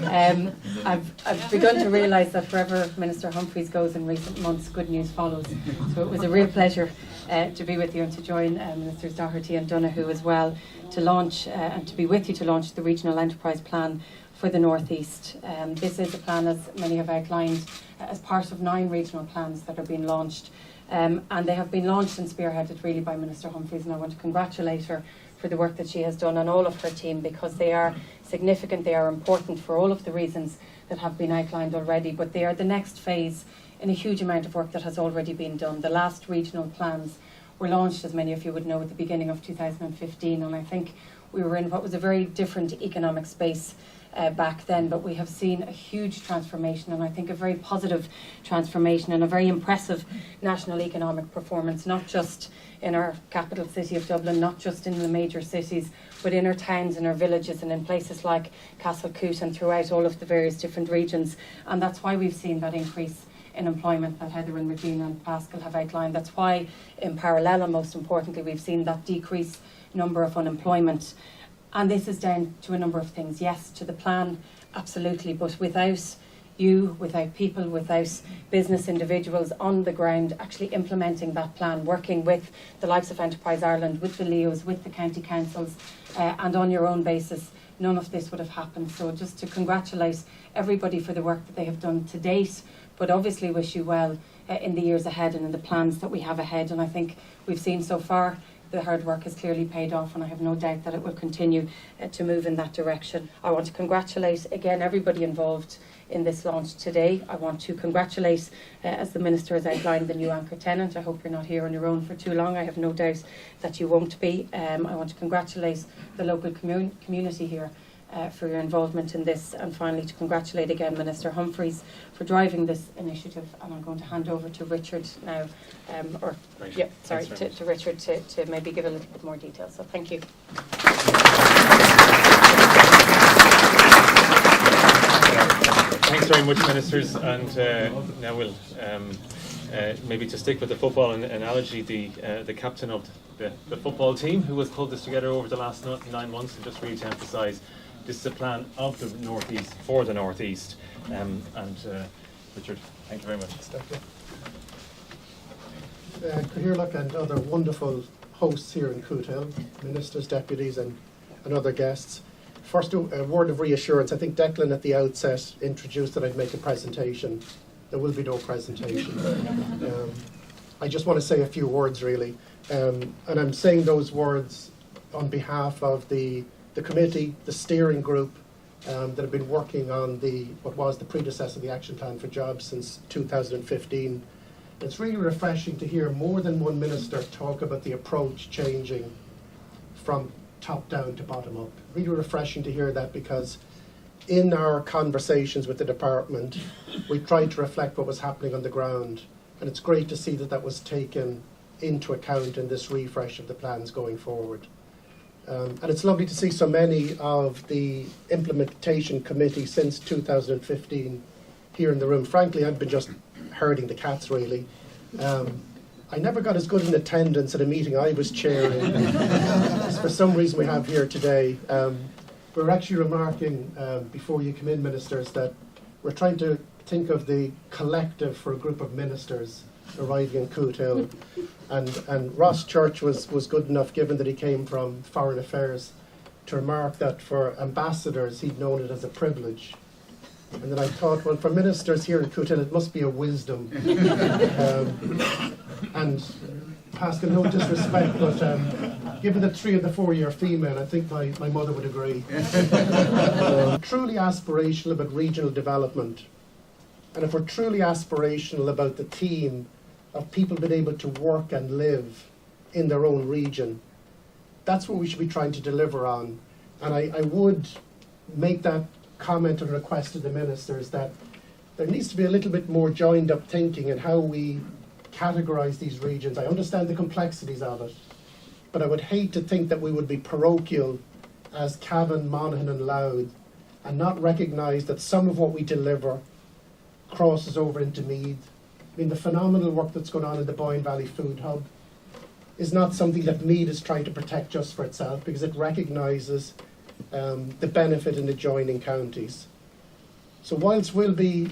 I've begun to realise that wherever Minister Humphreys goes in recent months, good news follows. So it was a real pleasure to be with you and to join Ministers Doherty and Donoghue as well to launch and to be with you to launch the Regional Enterprise Plan for the North East. This is a plan, as many have outlined, as part of 9 regional plans that are being launched. And they have been launched and spearheaded really by Minister Humphreys, and I want to congratulate her for the work that she has done and all of her team, because they are significant, they are important for all of the reasons that have been outlined already, but they are the next phase in a huge amount of work that has already been done. The last regional plans were launched, as many of you would know, at the beginning of 2015, and I think we were in what was a very different economic space back then, but we have seen a huge transformation, and I think a very positive transformation and a very impressive national economic performance, not just in our capital city of Dublin, not just in the major cities, but in our towns and our villages and in places like Castlecoot and throughout all of the various different regions. And that's why we've seen that increase in employment that Heather and Regina and Pascal have outlined. That's why, in parallel and most importantly, we've seen that decrease number of unemployment. And this is down to a number of things. Yes, to the plan, absolutely, but without you, without people, without business individuals on the ground actually implementing that plan, working with the likes of Enterprise Ireland, with the LEOs, with the county councils, and on your own basis, none of this would have happened. So just to congratulate everybody for the work that they have done to date, but obviously wish you well in the years ahead and in the plans that we have ahead. And I think we've seen so far the hard work has clearly paid off, and I have no doubt that it will continue to move in that direction. I want to congratulate again everybody involved in this launch today. I want to congratulate, as the Minister has outlined, the new anchor tenant. I hope you're not here on your own for too long. I have no doubt that you won't be. I want to congratulate the local community here for your involvement in this, and finally to congratulate again Minister Humphreys for driving this initiative. And I'm going to hand over to Richard now, to Richard to maybe give a little bit more detail. So thank you. Thanks very much, Ministers, and now we'll maybe to stick with the football analogy, the captain of the football team who has pulled this together over the last 9 months, and just really to emphasise, this is a plan of the North East for the North East. Richard, thank you very much. Cathaoirleach and other wonderful hosts here in Cootehill, ministers, deputies and other guests. First, a word of reassurance. I think Declan at the outset introduced that I'd make a presentation. There will be no presentation. I just want to say a few words really. And I'm saying those words on behalf of the committee, the steering group that have been working on what was the predecessor of the Action Plan for Jobs since 2015. It's really refreshing to hear more than one minister talk about the approach changing from top down to bottom up. Really refreshing to hear that, because in our conversations with the department, we tried to reflect what was happening on the ground, and it's great to see that that was taken into account in this refresh of the plans going forward. And it's lovely to see so many of the implementation committee since 2015 here in the room. Frankly, I've been just herding the cats really. I never got as good an attendance at a meeting I was chairing as for some reason we have here today. We're actually remarking before you come in, ministers, that we're trying to think of the collective for a group of ministers arriving in Cootehill. And Ross Church was good enough, given that he came from Foreign Affairs, to remark that for ambassadors he'd known it as a privilege. And then I thought, well, for ministers here in Cootehill it must be a wisdom. And Pascal, no disrespect, but given that 3 of the 4 are female, I think my mother would agree. Truly aspirational about regional development. And if we're truly aspirational about the theme of people being able to work and live in their own region, that's what we should be trying to deliver on. And I would make that comment and request to the ministers that there needs to be a little bit more joined up thinking in how we categorise these regions. I understand the complexities of it, but I would hate to think that we would be parochial as Cavan, Monaghan and Louth and not recognise that some of what we deliver crosses over into Meath. I mean, the phenomenal work that's going on in the Boyne Valley Food Hub is not something that Meath is trying to protect just for itself, because it recognises the benefit in adjoining counties. So whilst we'll be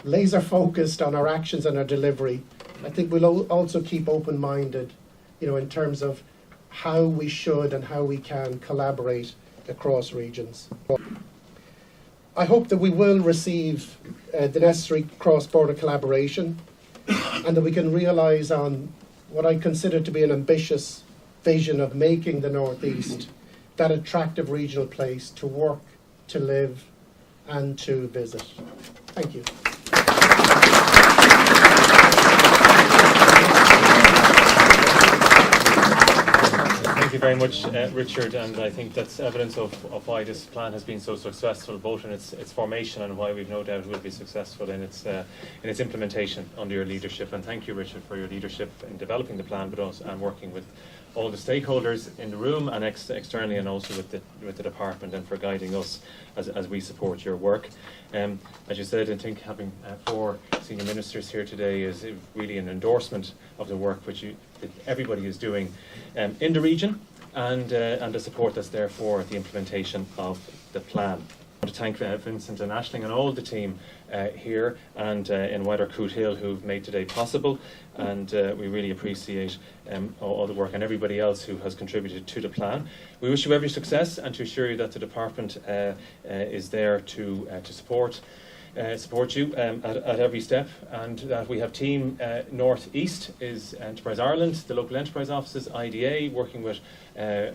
laser focused on our actions and our delivery, I think we'll also keep open-minded, in terms of how we should and how we can collaborate across regions. I hope that we will receive the necessary cross-border collaboration and that we can realise on what I consider to be an ambitious vision of making the North East that attractive regional place to work, to live and to visit. Thank you. Thank you very much, Richard, and I think that's evidence of why this plan has been so successful, both in its formation and why we've no doubt it will be successful in its implementation under your leadership. And thank you, Richard, for your leadership in developing the plan, but also and working with all the stakeholders in the room and externally, and also with the department, and for guiding us as we support your work. As you said, I think having 4 senior ministers here today is really an endorsement of the work that everybody is doing in the region, and the support that's there for the implementation of the plan. I want to thank Vincent and Aisling and all the team here and in wider Cootehill who've made today possible, and we really appreciate all the work and everybody else who has contributed to the plan. We wish you every success and to assure you that the department is there to support you at every step, and that we have team North East is Enterprise Ireland, the local enterprise offices, IDA, working with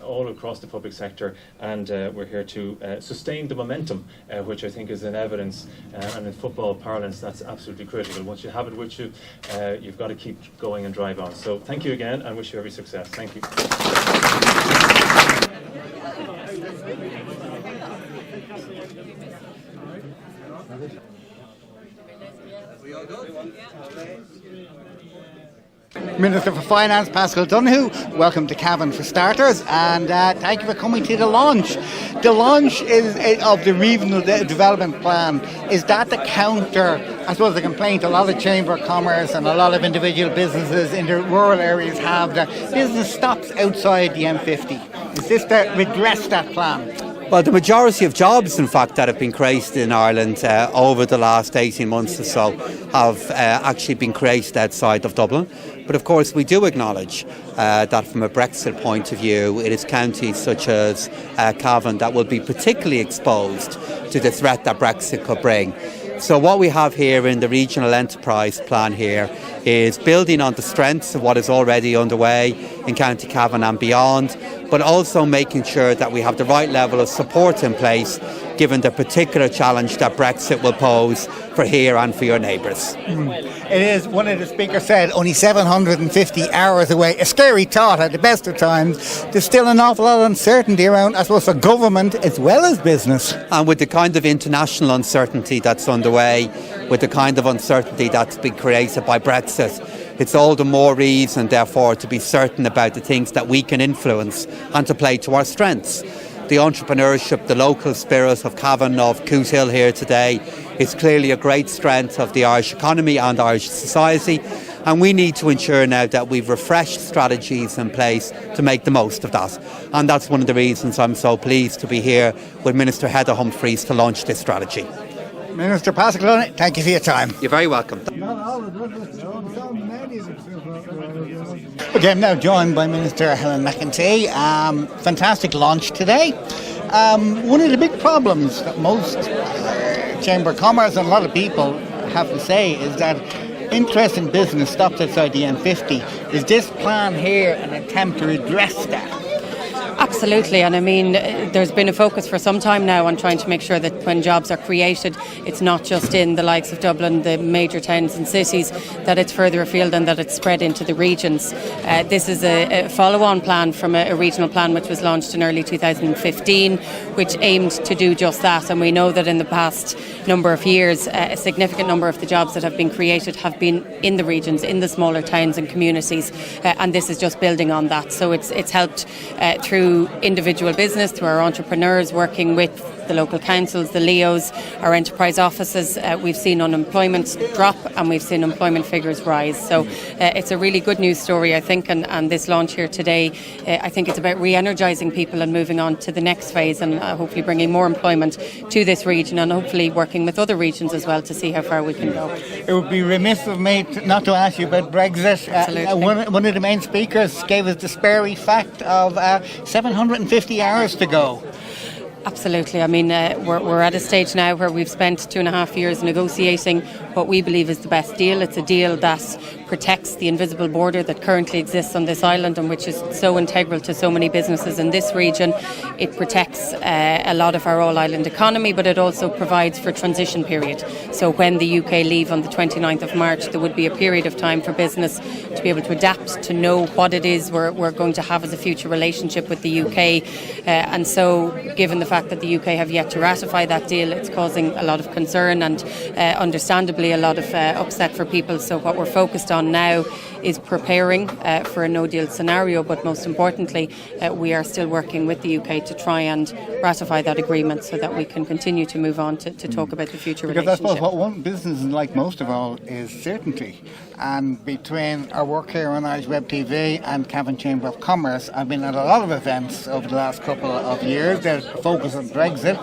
all across the public sector, and we're here to sustain the momentum, which I think is an evidence, and in football parlance that's absolutely critical. Once you have it with you, you've got to keep going and drive on. So thank you again and wish you every success. Thank you. Minister for Finance, Pascal Donoghue, welcome to Cavan for starters, and thank you for coming to the launch. The launch of the regional development plan, is that the counter, I suppose, the complaint a lot of Chamber of Commerce and a lot of individual businesses in the rural areas have, that business stops outside the M50. Is this to redress that plan? Well, the majority of jobs, in fact, that have been created in Ireland over the last 18 months or so have actually been created outside of Dublin. But of course, we do acknowledge that from a Brexit point of view, it is counties such as Cavan that will be particularly exposed to the threat that Brexit could bring. So what we have here in the regional enterprise plan here is building on the strengths of what is already underway in County Cavan and beyond, but also making sure that we have the right level of support in place given the particular challenge that Brexit will pose for here and for your neighbours. It is, one of the speakers said, only 750 hours away. A scary thought at the best of times. There's still an awful lot of uncertainty around, I suppose, for government as well as business. And with the kind of international uncertainty that's underway, with the kind of uncertainty that's been created by Brexit, it's all the more reason, therefore, to be certain about the things that we can influence and to play to our strengths. The entrepreneurship, the local spirit of Cavan, of Cootehill here today, is clearly a great strength of the Irish economy and Irish society. And we need to ensure now that we've refreshed strategies in place to make the most of that. And that's one of the reasons I'm so pleased to be here with Minister Heather Humphreys to launch this strategy. Minister Pascal, thank you for your time. You're very welcome. Okay, I'm now joined by Minister Helen McEntee. Fantastic launch today. One of the big problems that most Chamber of Commerce and a lot of people have to say is that interest in business stops outside the M50. Is this plan here an attempt to redress that? Absolutely, and I mean, there's been a focus for some time now on trying to make sure that when jobs are created, it's not just in the likes of Dublin, the major towns and cities, that it's further afield and that it's spread into the regions. This is a follow-on plan from a regional plan which was launched in early 2015, which aimed to do just that. And we know that in the past number of years, a significant number of the jobs that have been created have been in the regions, in the smaller towns and communities, and this is just building on that. So it's helped through individual business, through our entrepreneurs working with the local councils, the LEOs, our enterprise offices. We've seen unemployment drop and we've seen employment figures rise. So it's a really good news story, I think, and this launch here today, I think it's about re-energising people and moving on to the next phase and hopefully bringing more employment to this region and hopefully working with other regions as well to see how far we can go. It would be remiss of me not to ask you about Brexit. One of the main speakers gave us the scary fact of 750 hours to go. Absolutely. I mean, we're at a stage now where we've spent 2.5 years negotiating what we believe is the best deal. It's a deal that protects the invisible border that currently exists on this island and which is so integral to so many businesses in this region. It protects a lot of our all-island economy, but it also provides for transition period. So when the UK leave on the 29th of March, there would be a period of time for business to be able to adapt, to know what it is we're going to have as a future relationship with the UK. And so, given the fact that the UK have yet to ratify that deal, it's causing a lot of concern and understandably a lot of upset for people. So what we're focused on now is preparing for a no-deal scenario, but most importantly we are still working with the UK to try and ratify that agreement so that we can continue to move on to talk about the future relationship. Because I suppose what one business is like most of all is certainty. And between our work here on Irish Web TV and Cavan Chamber of Commerce, I've been at a lot of events over the last couple of years that focus on Brexit,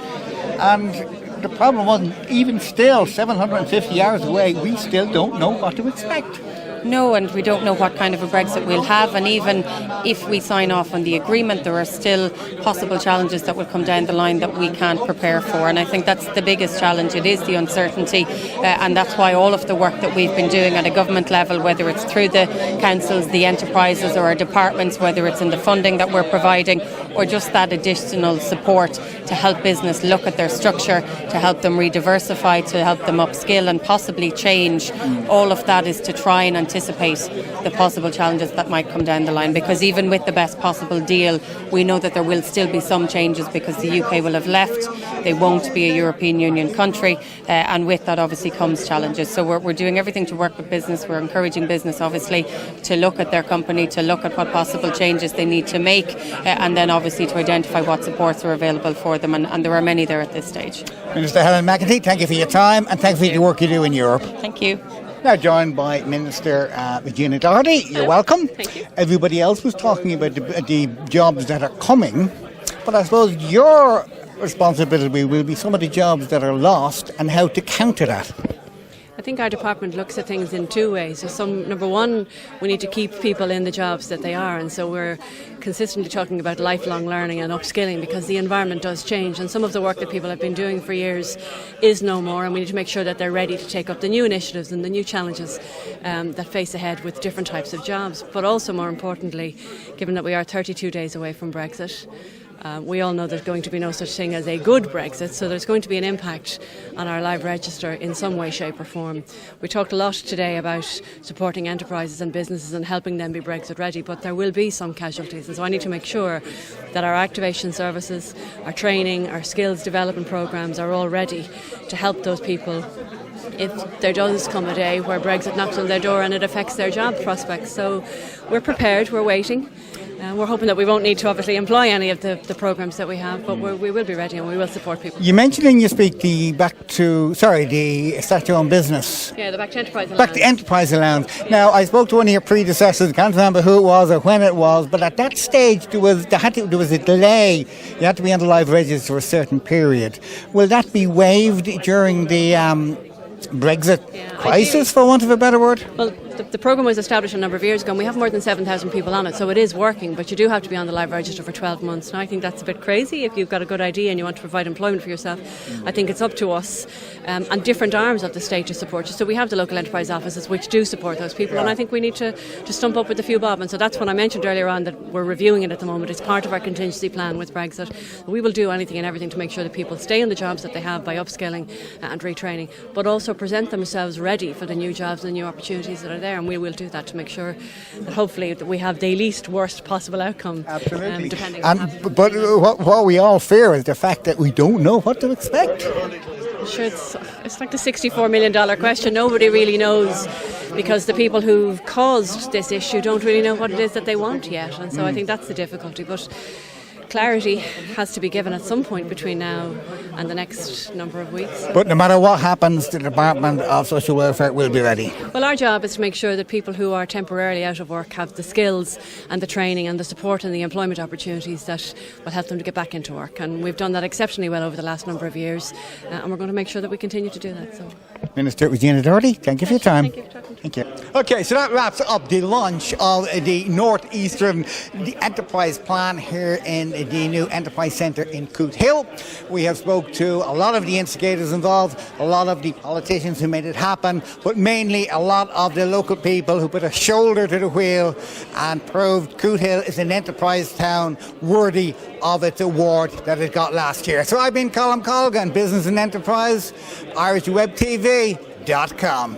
and the problem wasn't, even still 750 hours away, we still don't know what to expect. No, and we don't know what kind of a Brexit we'll have, and even if we sign off on the agreement, there are still possible challenges that will come down the line that we can't prepare for, and I think that's the biggest challenge. It is the uncertainty, and that's why all of the work that we've been doing at a government level, whether it's through the councils, the enterprises or our departments, whether it's in the funding that we're providing or just that additional support to help business look at their structure, to help them re-diversify, to help them upskill and possibly change, all of that is to try and anticipate the possible challenges that might come down the line, because even with the best possible deal, we know that there will still be some changes because the UK will have left, they won't be a European Union country, and with that obviously comes challenges. So we're doing everything to work with business. We're encouraging business obviously to look at their company, to look at what possible changes they need to make, and then obviously to identify what supports are available for them, and there are many there at this stage. Minister Helen McEntee, thank you for your time and thank you for the work you do in Europe. Thank you. Now joined by Minister Regina Doherty. You're welcome. Thank you. Everybody else was talking about the jobs that are coming, but I suppose your responsibility will be some of the jobs that are lost and how to counter that. I think our department looks at things in two ways. So number one, we need to keep people in the jobs that they are, and so we're consistently talking about lifelong learning and upskilling because the environment does change, and some of the work that people have been doing for years is no more, and we need to make sure that they're ready to take up the new initiatives and the new challenges that face ahead with different types of jobs. But also, more importantly, given that we are 32 days away from Brexit, we all know there's going to be no such thing as a good Brexit, so there's going to be an impact on our live register in some way, shape or form. We talked a lot today about supporting enterprises and businesses and helping them be Brexit ready, but there will be some casualties, and so I need to make sure that our activation services, our training, our skills development programmes are all ready to help those people if there does come a day where Brexit knocks on their door and it affects their job prospects. So we're prepared, we're waiting. We're hoping that we won't need to obviously employ any of the programmes that we have, but we will be ready and we will support people. You mentioned in your speech the start your own business. Yeah, the Back to Enterprise Allowance. Back to Enterprise Allowance. Now, I spoke to one of your predecessors, I can't remember who it was or when it was, but at that stage there was a delay. You had to be on the live register for a certain period. Will that be waived during the Brexit crisis, for want of a better word? Well, the programme was established a number of years ago and we have more than 7,000 people on it, so it is working, but you do have to be on the live register for 12 months. Now I think that's a bit crazy. If you've got a good idea and you want to provide employment for yourself, I think it's up to us and different arms of the state to support you. So we have the local enterprise offices which do support those people, and I think we need to stump up with a few bob. And so that's when I mentioned earlier on that we're reviewing it at the moment. It's part of our contingency plan with Brexit. We will do anything and everything to make sure that people stay in the jobs that they have by upskilling and retraining, but also present themselves ready for the new jobs and new opportunities that are there, and we will do that to make sure that hopefully that we have the least worst possible outcome. Absolutely. Depending on but what we all fear is the fact that we don't know what to expect. Sure, it's like the $64 million question. Nobody really knows, because the people who've caused this issue don't really know what it is that they want yet, and so I think that's the difficulty. But clarity has to be given at some point between now and the next number of weeks. But no matter what happens, the Department of Social Welfare will be ready. Well, our job is to make sure that people who are temporarily out of work have the skills and the training and the support and the employment opportunities that will help them to get back into work. And we've done that exceptionally well over the last number of years, and we're going to make sure that we continue to do that. So, Minister Regina Doherty, thank you for your time. Thank you for talking to me. Thank you. Okay, so that wraps up the launch of the Northeastern Enterprise Plan here in the new Enterprise Centre in Coot Hill. We have spoke to a lot of the instigators involved, a lot of the politicians who made it happen, but mainly a lot of the local people who put a shoulder to the wheel and proved Coot Hill is an enterprise town worthy of its award that it got last year. So I've been Colm Colgan, Business and Enterprise, IrishWebTV.com.